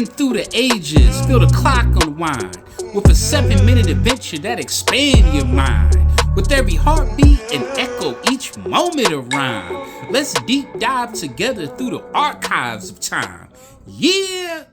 Spin through the ages, feel the clock unwind with a 7-minute adventure that expand your mind. With every heartbeat and echo each moment of rhyme. Let's deep dive together through the archives of time. Yeah!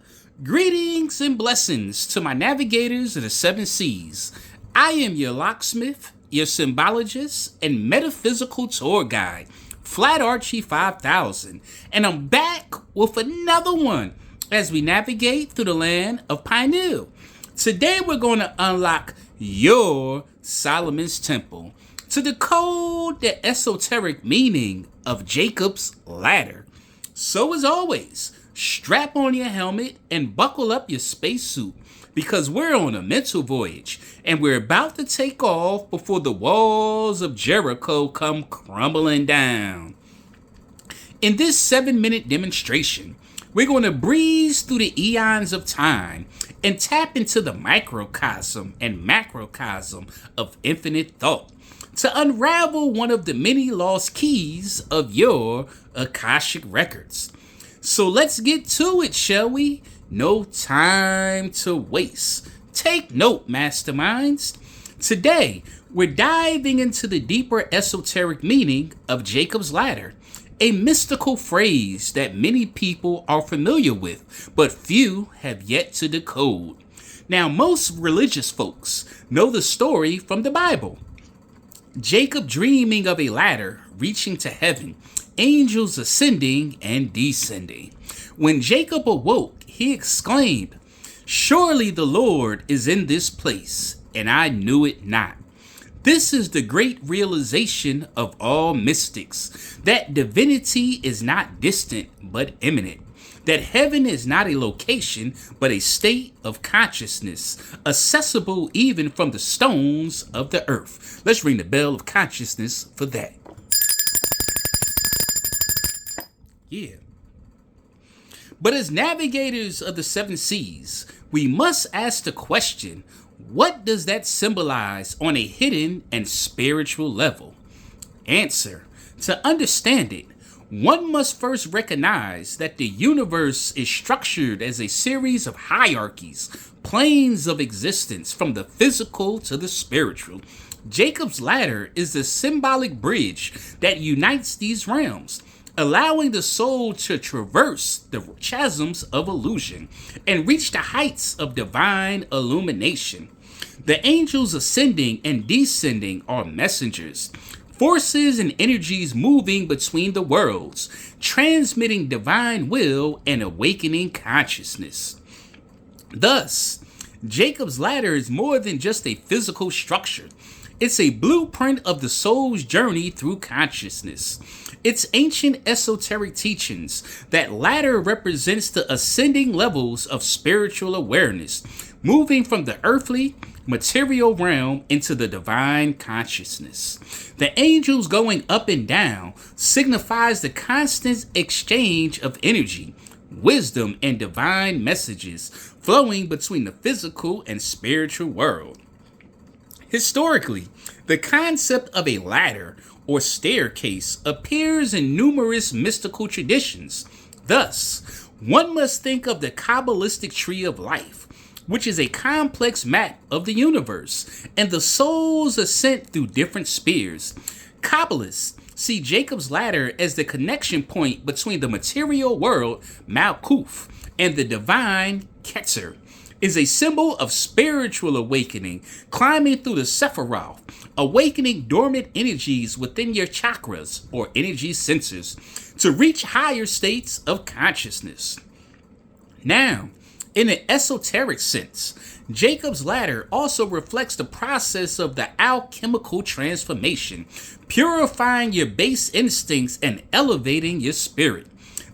Greetings and blessings to my navigators of the 7 seas. I am your locksmith, your symbologist, and metaphysical tour guide, Flat Archie 5000, and I'm back with another one as we navigate through the land of Pineal. Today we're going to unlock your Solomon's Temple to decode the esoteric meaning of Jacob's Ladder. So as always, strap on your helmet and buckle up your spacesuit because we're on a mental voyage and we're about to take off before the walls of Jericho come crumbling down. In this 7-minute demonstration, we're going to breeze through the eons of time and tap into the microcosm and macrocosm of infinite thought to unravel one of the many lost keys of your Akashic records. So let's get to it, shall we? No time to waste. Take note, masterminds. Today, we're diving into the deeper esoteric meaning of Jacob's Ladder, a mystical phrase that many people are familiar with, but few have yet to decode. Now, most religious folks know the story from the Bible. Jacob dreaming of a ladder reaching to heaven, angels ascending and descending. When Jacob awoke, he exclaimed, "Surely the Lord is in this place, and I knew it not." This is the great realization of all mystics, that divinity is not distant but imminent, that heaven is not a location but a state of consciousness, accessible even from the stones of the earth. Let's ring the bell of consciousness for that. Yeah. But as navigators of the 7 seas, we must ask the question, what does that symbolize on a hidden and spiritual level? Answer, to understand it, one must first recognize that the universe is structured as a series of hierarchies, planes of existence from the physical to the spiritual. Jacob's Ladder is the symbolic bridge that unites these realms, allowing the soul to traverse the chasms of illusion and reach the heights of divine illumination. The angels ascending and descending are messengers, forces and energies moving between the worlds, transmitting divine will and awakening consciousness. Thus, Jacob's Ladder is more than just a physical structure. It's a blueprint of the soul's journey through consciousness. Its ancient esoteric teachings, that ladder represents the ascending levels of spiritual awareness, moving from the earthly, material realm into the divine consciousness. The angels going up and down signifies the constant exchange of energy, wisdom, and divine messages flowing between the physical and spiritual world. Historically, the concept of a ladder or staircase appears in numerous mystical traditions. Thus, one must think of the Kabbalistic tree of life, which is a complex map of the universe and the soul's ascent through different spheres. Kabbalists see Jacob's Ladder as the connection point between the material world, Malkuth, and the divine, Ketzer, is a symbol of spiritual awakening, climbing through the Sephirot, awakening dormant energies within your chakras or energy centers to reach higher states of consciousness. Now, in an esoteric sense, Jacob's Ladder also reflects the process of the alchemical transformation, purifying your base instincts and elevating your spirit.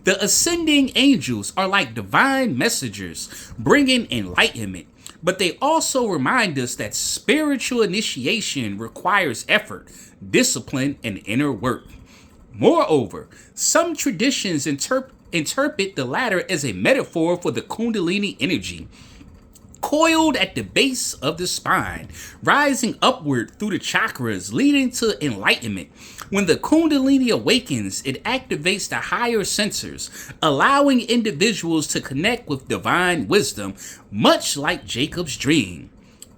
The ascending angels are like divine messengers, bringing enlightenment, but they also remind us that spiritual initiation requires effort, discipline, and inner work. Moreover, some traditions interpret the ladder as a metaphor for the Kundalini energy, coiled at the base of the spine, rising upward through the chakras, leading to enlightenment. When the Kundalini awakens, it activates the higher sensors, allowing individuals to connect with divine wisdom, much like Jacob's dream.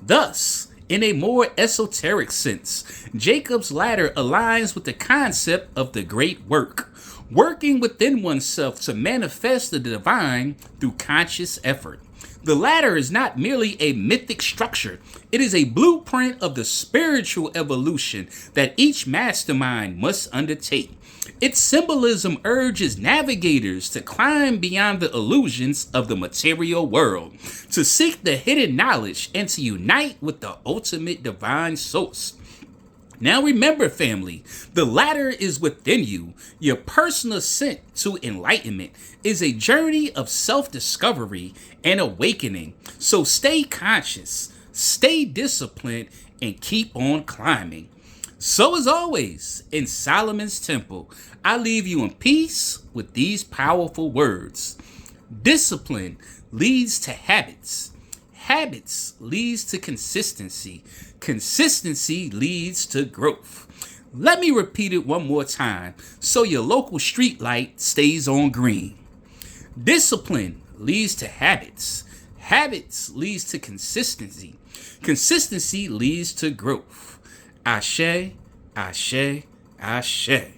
Thus, in a more esoteric sense, Jacob's ladder aligns with the concept of the great work, working within oneself to manifest the divine through conscious effort. The ladder is not merely a mythic structure, it is a blueprint of the spiritual evolution that each mastermind must undertake. Its symbolism urges navigators to climb beyond the illusions of the material world, to seek the hidden knowledge, and to unite with the ultimate divine source. Now remember, family, the ladder is within you. Your personal ascent to enlightenment is a journey of self-discovery and awakening. So stay conscious, stay disciplined, and keep on climbing. So as always, in Solomon's Temple, I leave you in peace with these powerful words. Discipline leads to habits. Habits leads to consistency. Consistency leads to growth. Let me repeat it one more time so your local street light stays on green. Discipline leads to habits. Habits leads to consistency. Consistency leads to growth. Ashe, ashe, ashe.